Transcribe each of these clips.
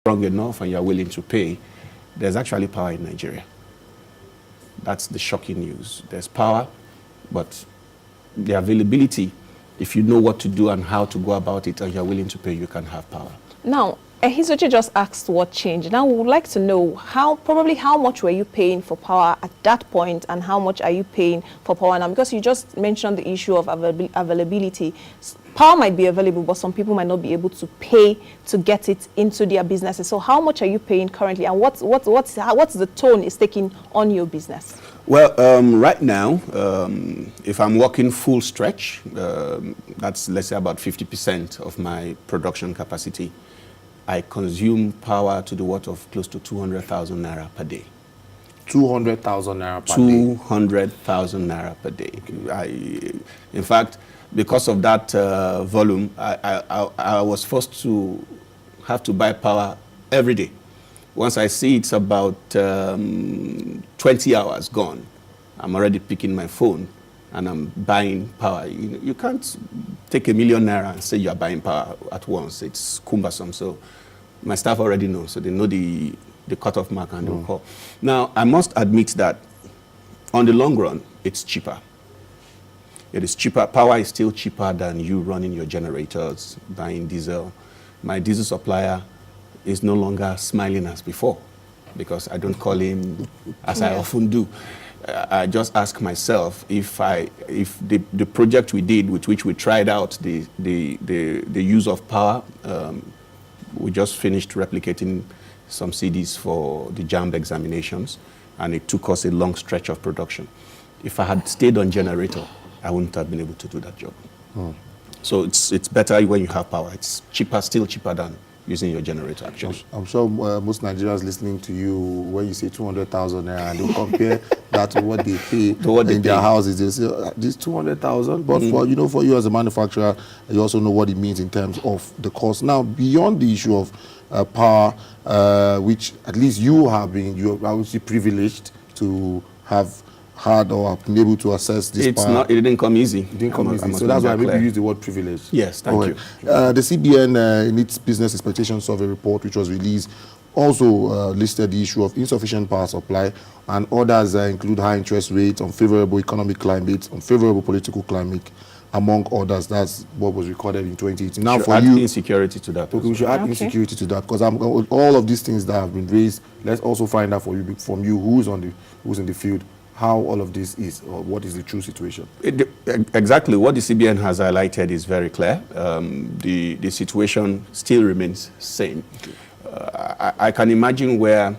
strong enough and you're willing to pay, there's actually power in Nigeria. That's the shocking news. There's power, but the availability, if you know what to do and how to go about it and you're willing to pay, you can have power. Now, Ehisoche just asked what changed. Now we would like to know probably how much were you paying for power at that point and how much are you paying for power now? Because you just mentioned the issue of availability. Power might be available, but some people might not be able to pay to get it into their businesses. So how much are you paying currently, and what's the tone it's taking on your business? Well, right now, if I'm working full stretch, that's, let's say, about 50% of my production capacity, I consume power to the worth of close to 200,000 naira per day. 200,000 naira per day? 200,000 naira per day. In fact, because of that volume, I was forced to have to buy power every day. Once I see it's about 20 hours gone, I'm already picking my phone and I'm buying power. You can't take ₦1 million and say you're buying power at once. It's cumbersome. So my staff already know, so they know the cutoff mark and they'll call. Now, I must admit that on the long run, it's cheaper. It is cheaper. Power is still cheaper than you running your generators, buying diesel. My diesel supplier is no longer smiling as before because I don't call him as I often do. I just ask myself if the project we did, with which we tried out the use of power, we just finished replicating some CDs for the JAMB examinations, and it took us a long stretch of production. If I had stayed on generator, I wouldn't have been able to do that job. So it's better when you have power. It's cheaper, still cheaper than using your generator, actually. I'm sure most Nigerians listening to you, when you say 200,000 naira, and they compare that to what they pay in their houses, they say, this 200,000, but for you as a manufacturer, you also know what it means in terms of the cost. Now, beyond the issue of power, which at least you're obviously privileged to have had or have been able to assess this power. It didn't come easy. It didn't come easy. So that's why maybe use the word privilege. Yes, thank you. The CBN, in its Business Expectation Survey report, which was released, also listed the issue of insufficient power supply, and others include high interest rates, unfavorable economic climate, unfavorable political climate, among others. That's what was recorded in 2018. Now, for you, insecurity to that. Okay, we should add insecurity to that, because all of these things that have been raised, let's also find out from you who's in the field, how all of this is, or what is the true situation? Exactly. What the CBN has highlighted is very clear. The situation still remains same. I can imagine where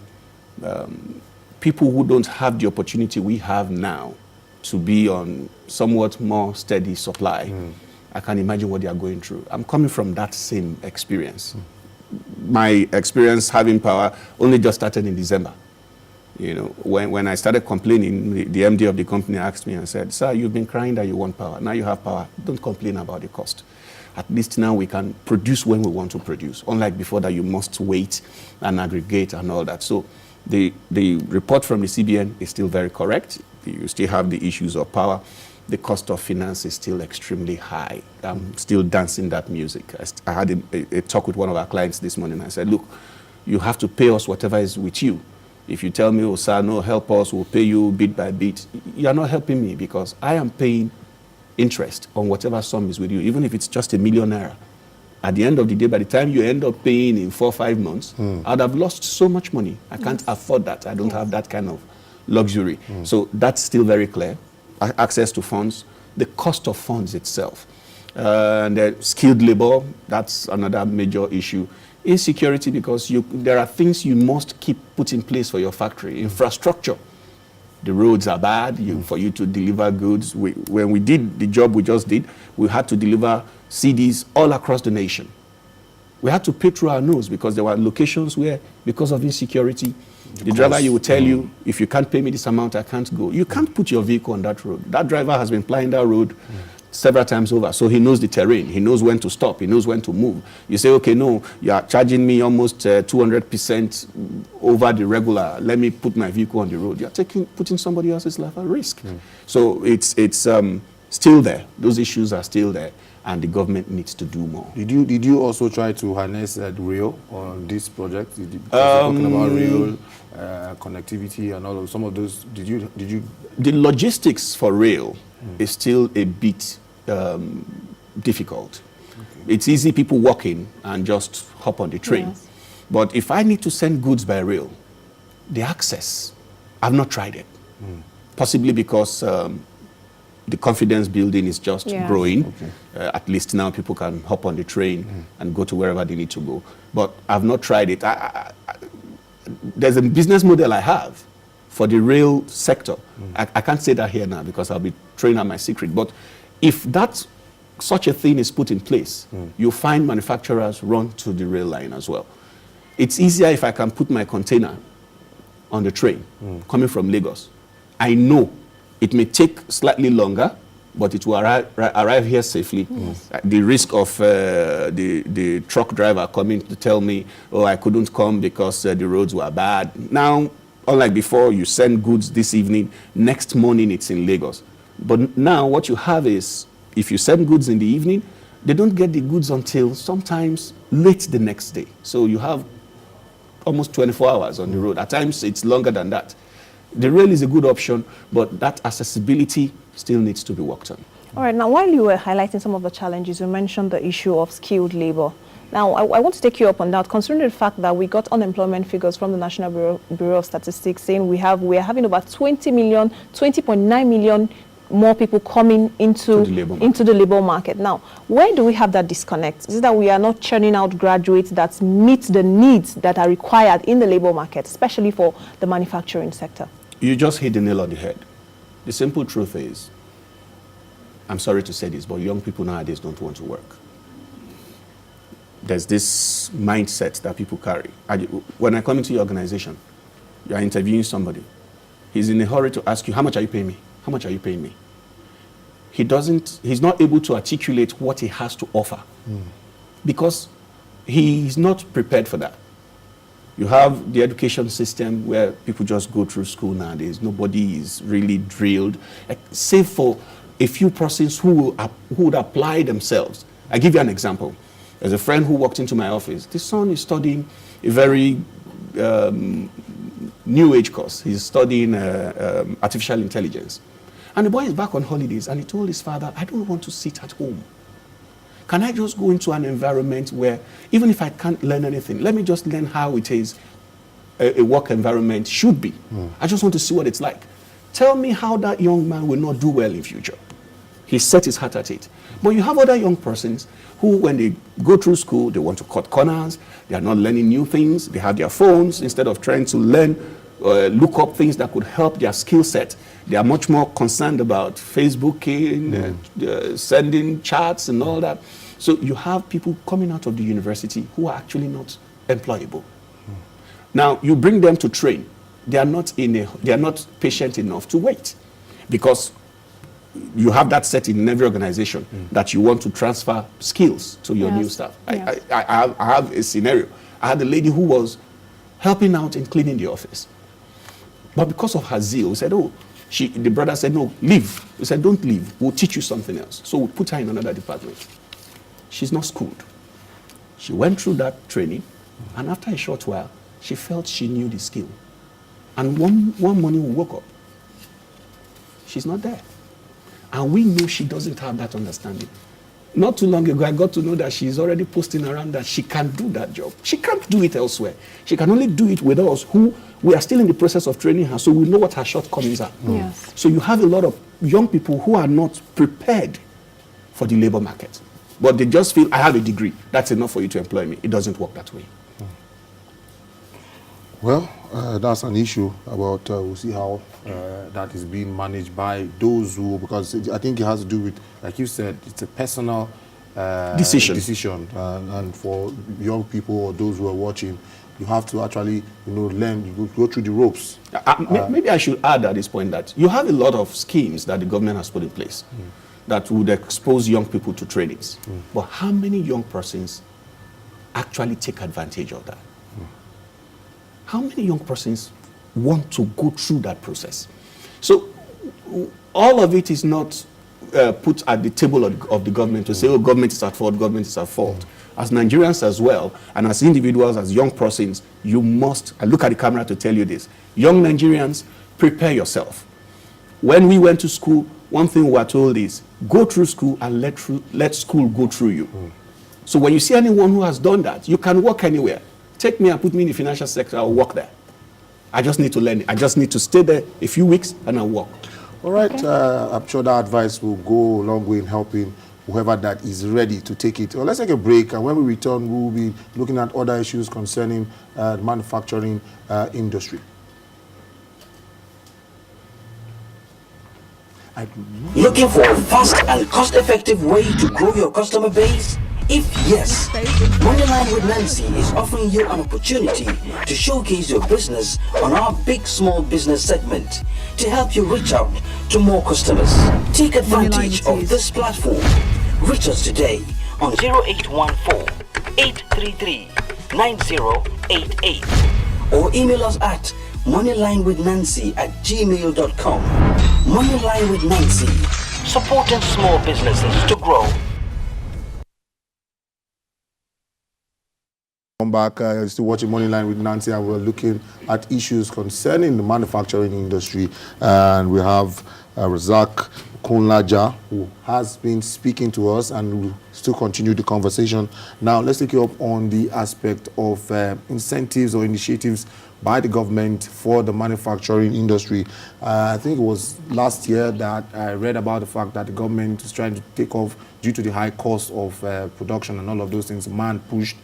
people who don't have the opportunity we have now to be on somewhat more steady supply, I can imagine what they are going through. I'm coming from that same experience. My experience having power only just started in December. When I started complaining, the MD of the company asked me and said, "Sir, you've been crying that you want power. Now you have power. Don't complain about the cost. At least now we can produce when we want to produce. Unlike before that you must wait and aggregate and all that." So the report from the CBN is still very correct. You still have the issues of power. The cost of finance is still extremely high. I'm still dancing that music. I had a talk with one of our clients this morning. I said, "Look, you have to pay us whatever is with you. If you tell me, oh, sir, no, help us, we'll pay you bit by bit," you're not helping me, because I am paying interest on whatever sum is with you, even if it's just ₦1 million. At the end of the day, by the time you end up paying in 4 or 5 months, I'd have lost so much money. I can't afford that. I don't have that kind of luxury. So that's still very clear. Access to funds, the cost of funds itself, and the skilled labor, that's another major issue. Insecurity, because there are things you must keep put in place for your factory. Infrastructure. The roads are bad for you to deliver goods. When we did the job we just did, we had to deliver CDs all across the nation. We had to pay through our nose because there were locations where, because of insecurity, the driver, you will tell you, if you can't pay me this amount, I can't go. You can't put your vehicle on that road. That driver has been plying that road several times over, so he knows the terrain, he knows when to stop, he knows when to move. You say, okay, no, you are charging me almost 200% over the regular, let me put my vehicle on the road. You're putting somebody else's life at risk. So it's still there. Those issues are still there. and the government needs to do more. Did you also try to harness rail on this project? Talking about rail connectivity and all of some of those. Did you? The logistics for rail is still a bit difficult. Okay. It's easy people walk in and just hop on the train. Yes. But if I need to send goods by rail, the access, I've not tried it. Possibly because the confidence building is just growing. Okay. At least now people can hop on the train and go to wherever they need to go. But I've not tried it. There's a business model I have for the rail sector. I can't say that here now because I'll be throwing out my secret. But if such a thing is put in place, you'll find manufacturers run to the rail line as well. It's easier if I can put my container on the train coming from Lagos. I know it may take slightly longer, but it will arrive here safely. The risk of the truck driver coming to tell me, oh, I couldn't come because the roads were bad. Now, unlike before, you send goods this evening, next morning it's in Lagos. But now what you have is, if you send goods in the evening, they don't get the goods until sometimes late the next day. So you have almost 24 hours on the road. At times, it's longer than that. The rail is a good option, but that accessibility still needs to be worked on. All right. Now, while you were highlighting some of the challenges, you mentioned the issue of skilled labor. Now, I want to take you up on that, considering the fact that we got unemployment figures from the National Bureau of Statistics saying we are having about 20.9 million more people coming into the labor market. Now, where do we have that disconnect? Is it that we are not churning out graduates that meet the needs that are required in the labor market, especially for the manufacturing sector? You just hit the nail on the head. The simple truth is, I'm sorry to say this, but young people nowadays don't want to work. There's this mindset that people carry. When I come into your organization, you are interviewing somebody. He's in a hurry to ask you, how much are you paying me? How much are you paying me? He's not able to articulate what he has to offer because he's not prepared for that. You have the education system where people just go through school nowadays. Nobody is really drilled, save for a few persons who would apply themselves. I give you an example. There's a friend who walked into my office. This son is studying a very new age course. He's studying artificial intelligence. And the boy is back on holidays, and he told his father, I don't want to sit at home. Can I just go into an environment where, even if I can't learn anything, let me just learn how it is a work environment should be. I just want to see what it's like. Tell me how that young man will not do well in future. He set his heart at it. But you have other young persons who, when they go through school, they want to cut corners. They are not learning new things. They have their phones. Instead of trying to learn, look up things that could help their skill set, they are much more concerned about Facebooking, sending chats and all that. So you have people coming out of the university who are actually not employable. Now, you bring them to train. They are not patient enough to wait, because you have that set in every organization that you want to transfer skills to your new staff. Yes. I have a scenario. I had a lady who was helping out in cleaning the office. But because of her zeal, we said, the brother said, no, leave. We said, don't leave. We'll teach you something else. So we put her in another department. She's not schooled. She went through that training, and after a short while, she felt she knew the skill. And one morning we woke up. She's not there. And we knew she doesn't have that understanding. Not too long ago, I got to know that she's already posting around that she can't do that job. She can't do it elsewhere. She can only do it with us, who we are still in the process of training her, so we know what her shortcomings are. Yes. So you have a lot of young people who are not prepared for the labor market. But they just feel, I have a degree. That's enough for you to employ me. It doesn't work that way. Well, that's an issue about, we'll see how that is being managed by those who, because I think it has to do with, like you said, it's a personal decision. And for young people or those who are watching, you have to actually, learn, you go through the ropes. Maybe I should add at this point that you have a lot of schemes that the government has put in place that would expose young people to trainings. But how many young persons actually take advantage of that? How many young persons want to go through that process? So all of it is not put at the table of the government to say, oh, government is at fault, government is at fault. As Nigerians as well, and as individuals, as young persons, you must, I look at the camera to tell you this, young Nigerians, prepare yourself. When we went to school, one thing we were told is, go through school and let school go through you. So when you see anyone who has done that, you can work anywhere. Take me and put me in the financial sector, I'll work there. I just need to learn it. I just need to stay there a few weeks and I'll work. All right, I'm sure that advice will go a long way in helping whoever that is ready to take it. Well, let's take a break, and when we return, we will be looking at other issues concerning the manufacturing industry. Looking for a fast and cost-effective way to grow your customer base? If yes, Moneyline with Nancy is offering you an opportunity to showcase your business on our Big Small Business segment to help you reach out to more customers. Take advantage of this platform. Reach us today on 0814-833-9088 or email us at moneylinewithnancy@gmail.com. Moneyline with Nancy, supporting small businesses to grow. Come back, still watching Moneyline with Nancy, and we're looking at issues concerning the manufacturing industry. And we have Razaq Okulaja, who has been speaking to us, and we'll still continue the conversation. Now, let's take you up on the aspect of incentives or initiatives by the government for the manufacturing industry. I think it was last year that I read about the fact that the government is trying to take off due to the high cost of production and all of those things. Man pushed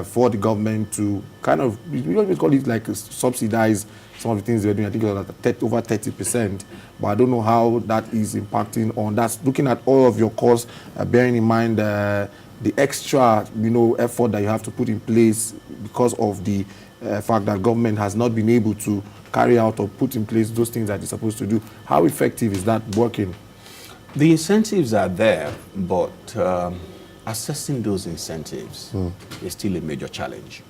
for the government to kind of, we always call it like subsidize some of the things they're doing. I think it was over 30%, but I don't know how that is impacting on that. Looking at all of your costs, bearing in mind the extra, effort that you have to put in place because of the fact that government has not been able to carry out or put in place those things that it's supposed to do. How effective is that working? The incentives are there, but assessing those incentives is still a major challenge.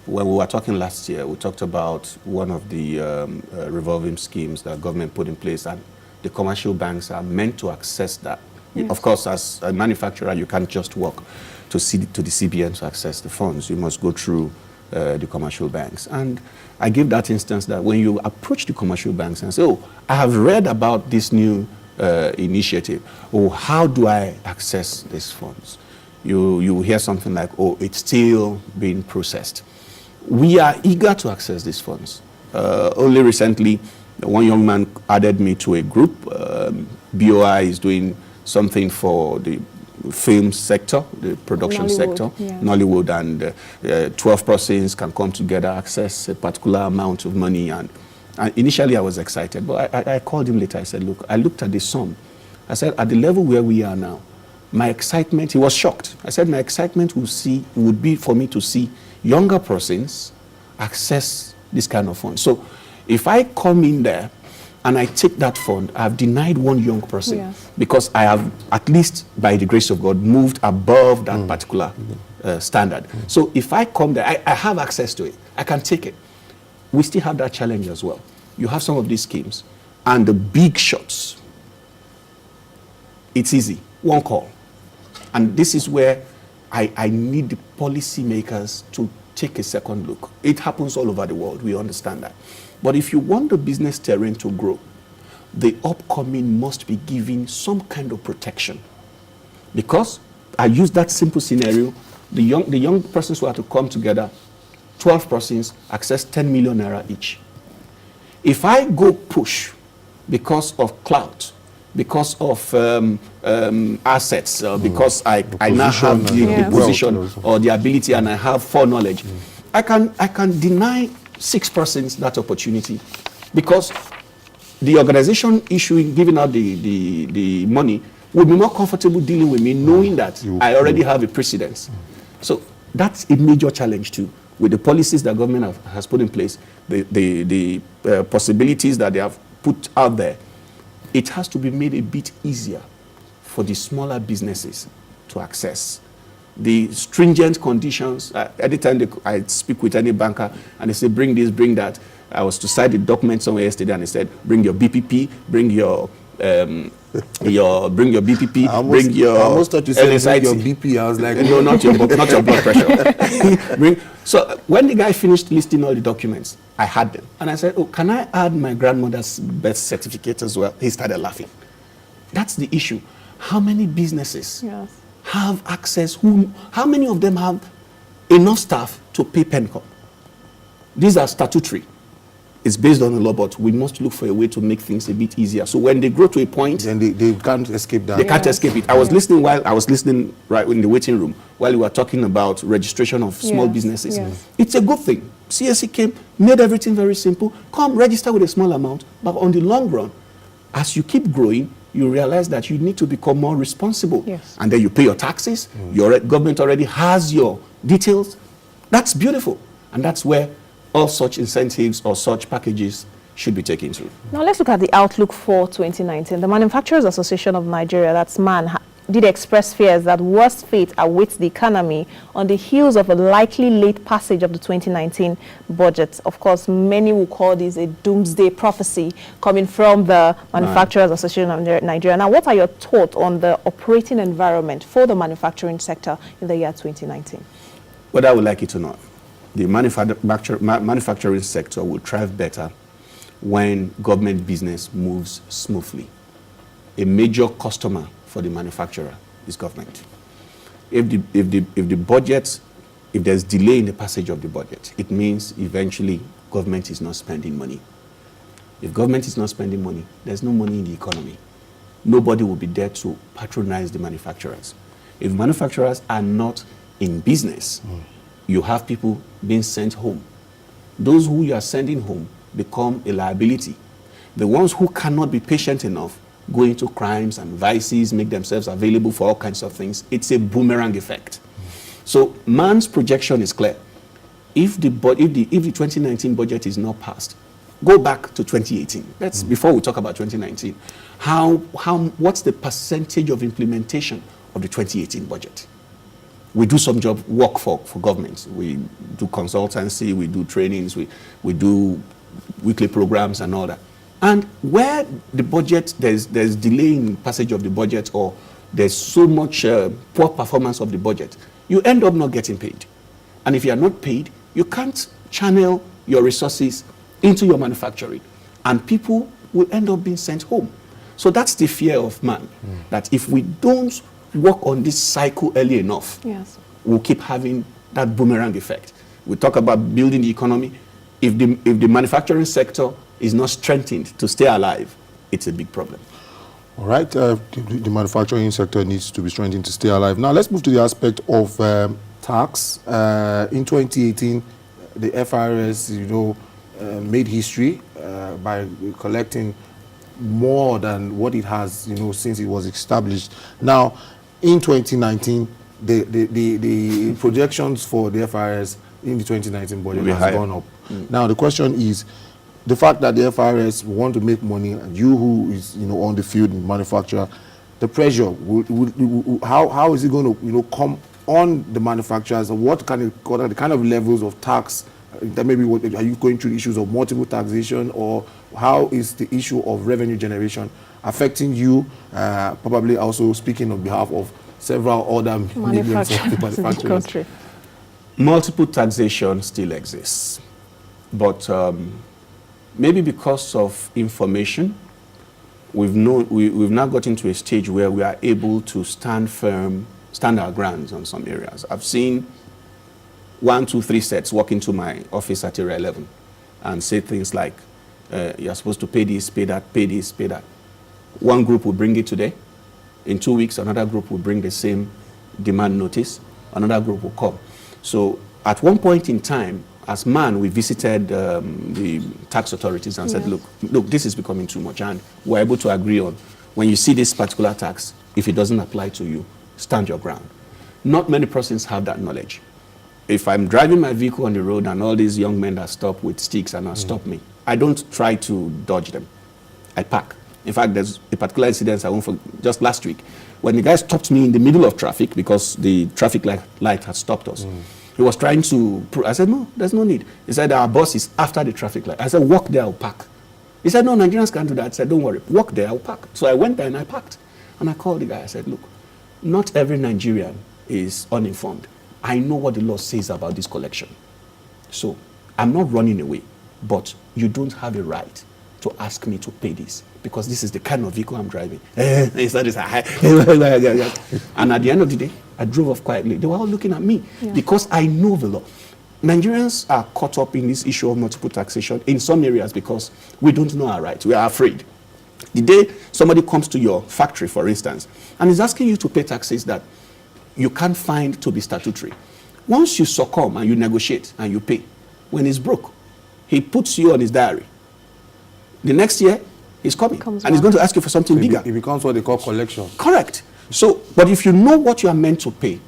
When we were talking last year, we talked about one of the revolving schemes that government put in place, and the commercial banks are meant to access that. Yes. Of course, as a manufacturer, you can't just walk to the CBN to access the funds. You must go through the commercial banks. And I give that instance that when you approach the commercial banks and say, oh, I have read about this new initiative, or how do I access these funds? You hear something like, oh, it's still being processed. We are eager to access these funds. Only recently, one young man added me to a group. BOI is doing something for the film sector, the production sector, yeah. Nollywood, and 12 persons can come together, access a particular amount of money. And initially I was excited, but I called him later. I said, look, I looked at the sum. I said, at the level where we are now, my excitement, he was shocked. I said, my excitement would be for me to see younger persons access this kind of fund. So if I come in there and I take that fund, I've denied one young person, yes, because I have, at least by the grace of God, moved above that particular standard. So if I come there, I have access to it. I can take it. We still have that challenge as well. You have some of these schemes, and the big shots, it's easy, one call. And this is where I need the policymakers to take a second look. It happens all over the world, we understand that. But if you want the business terrain to grow, the upcoming must be given some kind of protection. Because I use that simple scenario, the young persons who are to come together, 12 persons, access 10 million naira each. If I go push because of clout, because of assets, because I now have the position or the ability and I have foreknowledge, I can deny 6 persons that opportunity, because the organization giving out the money would be more comfortable dealing with me knowing that I already have a precedence. So that's a major challenge too, with the policies that government has put in place, the possibilities that they have put out there. It has to be made a bit easier for the smaller businesses to access. The stringent conditions, anytime I speak with any banker and they say, bring this, bring that. I was to cite the document somewhere yesterday and they said, bring your BPP, bring your bring your BPP, bring your I almost thought you said LSIT. your BP. I was like, no, not your blood pressure. So when the guy finished listing all the documents, I had them. And I said, oh, can I add my grandmother's birth certificate as well? He started laughing. That's the issue. How many businesses have access? How many of them have enough staff to pay PENCOM? These are statutory. It's based on the law, but we must look for a way to make things a bit easier. So when they grow to a point, then they can't escape that. They can't escape it. I was listening right in the waiting room while you were talking about registration of small businesses. It's a good thing. CSC came, made everything very simple. Come register with a small amount, but on the long run, as you keep growing, you realize that you need to become more responsible. And then you pay your taxes. Your government already has your details. That's beautiful. And that's where all such incentives or such packages should be taken through. Now let's look at the outlook for 2019. The Manufacturers Association of Nigeria, that's MAN, did express fears that worse fate awaits the economy on the heels of a likely late passage of the 2019 budget. Of course, many will call this a doomsday prophecy coming from the Manufacturers Association of Nigeria. Now, what are your thoughts on the operating environment for the manufacturing sector in the year 2019? Whether I would like it or not, the manufacturing sector will thrive better when government business moves smoothly. A major customer for the manufacturer is government. If there's delay in the passage of the budget, it means eventually government is not spending money. If government is not spending money, there's no money in the economy. Nobody will be there to patronize the manufacturers. If manufacturers are not in business, you have people being sent home. Those who you are sending home become a liability. The ones who cannot be patient enough go into crimes and vices, make themselves available for all kinds of things. It's a boomerang effect. So MAN's projection is clear. If the 2019 budget is not passed, go back to 2018. That's before we talk about 2019. What's the percentage of implementation of the 2018 budget? We do some work for government. We do consultancy, we do trainings, we do weekly programs and all that. And where the budget, there's delay in passage of the budget, or there's so much poor performance of the budget, you end up not getting paid. And if you are not paid, you can't channel your resources into your manufacturing. And people will end up being sent home. So that's the fear of MAN, that if we don't work on this cycle early enough, we'll keep having that boomerang effect. We talk about building the economy. If the manufacturing sector is not strengthened to stay alive, it's a big problem. All right, the manufacturing sector needs to be strengthened to stay alive. Now let's move to the aspect of tax. In 2018, the FRS, made history by collecting more than what it has, since it was established. Now, in 2019, the projections for the FRS in the 2019 budget has gone up. Now, the question is, the fact that the FRS want to make money, and you who is on the field in manufacturer, the pressure, how is it going to come on the manufacturers? What are the kind of levels of tax that maybe are you going through issues of multiple taxation, or how is the issue of revenue generation affecting you? Probably also speaking on behalf of several other millions of manufacturers. Multiple taxation still exists, but maybe because of information, we've now gotten to a stage where we are able to stand our grounds on some areas. I've seen 1, 2, 3 sets walk into my office at area 11 and say things like, you're supposed to pay this, pay that, pay this, pay that. One group will bring it today. In 2 weeks, another group will bring the same demand notice. Another group will come. So at one point in time, as MAN, we visited the tax authorities and said, look, this is becoming too much. And we're able to agree on, when you see this particular tax, if it doesn't apply to you, stand your ground. Not many persons have that knowledge. If I'm driving my vehicle on the road and all these young men that stop with sticks and stop me, I don't try to dodge them. I park. In fact, there's a particular incident I went for just last week when the guy stopped me in the middle of traffic because the traffic light had stopped us. He was trying to, I said, no, there's no need. He said, our boss is after the traffic light. I said, walk there, I'll park. He said, no, Nigerians can't do that. I said, don't worry, walk there, I'll park. So I went there and I parked. And I called the guy. I said, look, not every Nigerian is uninformed. I know what the law says about this collection. So I'm not running away, but you don't have a right to ask me to pay this because this is the kind of vehicle I'm driving. And at the end of the day, I drove off quietly. They were all looking at me because I know the law. Nigerians are caught up in this issue of multiple taxation in some areas because we don't know our rights. We are afraid. The day somebody comes to your factory, for instance, and is asking you to pay taxes that you can't find to be statutory, once you succumb and you negotiate and you pay, when he's broke, he puts you on his diary. The next year, he's coming and he's going to ask you for something bigger. It becomes what they call collection. Correct. So, but if you know what you are meant to pay,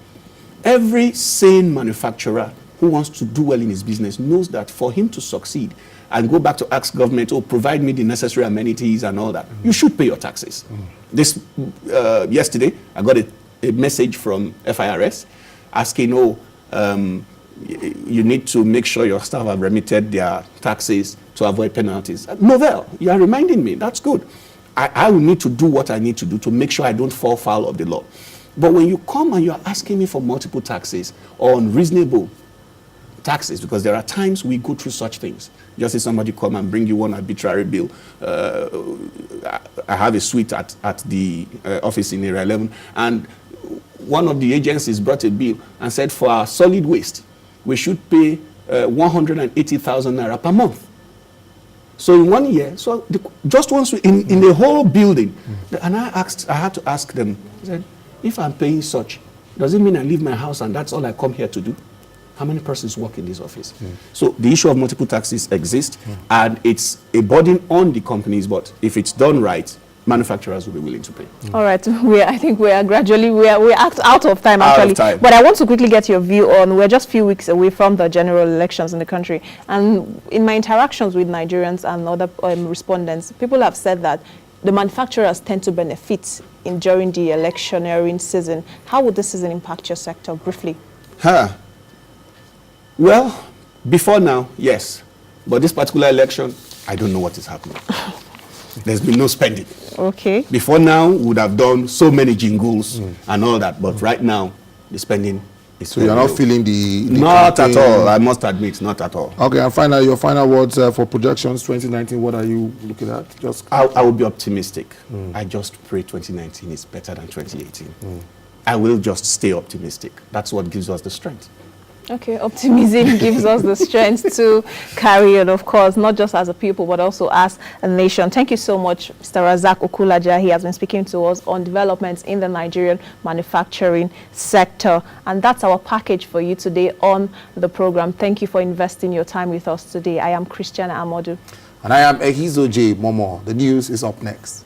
every sane manufacturer who wants to do well in his business knows that for him to succeed and go back to ask government, oh, provide me the necessary amenities and all that, you should pay your taxes. This yesterday, I got a message from FIRS asking, oh, you need to make sure your staff have remitted their taxes to avoid penalties. Novel, you are reminding me, that's good. I will need to do what I need to do to make sure I don't fall foul of the law. But when you come and you are asking me for multiple taxes or unreasonable taxes, because there are times we go through such things. Just as somebody come and bring you one arbitrary bill. I have a suite at the office in Area 11, and one of the agencies brought a bill and said for our solid waste, we should pay 180,000 naira per month. So in 1 year, so just once in the whole building, and I had to ask them, I said, if I'm paying such, does it mean I leave my house and that's all I come here to do? How many persons work in this office? So the issue of multiple taxes exists, and it's a burden on the companies, but if it's done right, manufacturers will be willing to pay. All right, I think we are gradually, we're out of time actually. Out of time. But I want to quickly get your view on, we're just a few weeks away from the general elections in the country. And in my interactions with Nigerians and other respondents, people have said that the manufacturers tend to benefit during the electioneering season. How would this season impact your sector, briefly? Well, before now, yes. But this particular election, I don't know what is happening. There's been no spending. Okay. Before now, we would have done so many jingles and all that. But right now, the spending is so you're not feeling the not campaign. at all. I must admit, not at all. Okay, and finally, your final words for projections 2019. What are you looking at? Just I will be optimistic. I just pray 2019 is better than 2018. I will just stay optimistic. That's what gives us the strength. Okay, optimism gives us the strength to carry on, of course, not just as a people, but also as a nation. Thank you so much, Mr. Razaq Okulaja. He has been speaking to us on developments in the Nigerian manufacturing sector. And that's our package for you today on the program. Thank you for investing your time with us today. I am Christiana Amodu. And I am Ehizo J. Momo. The news is up next.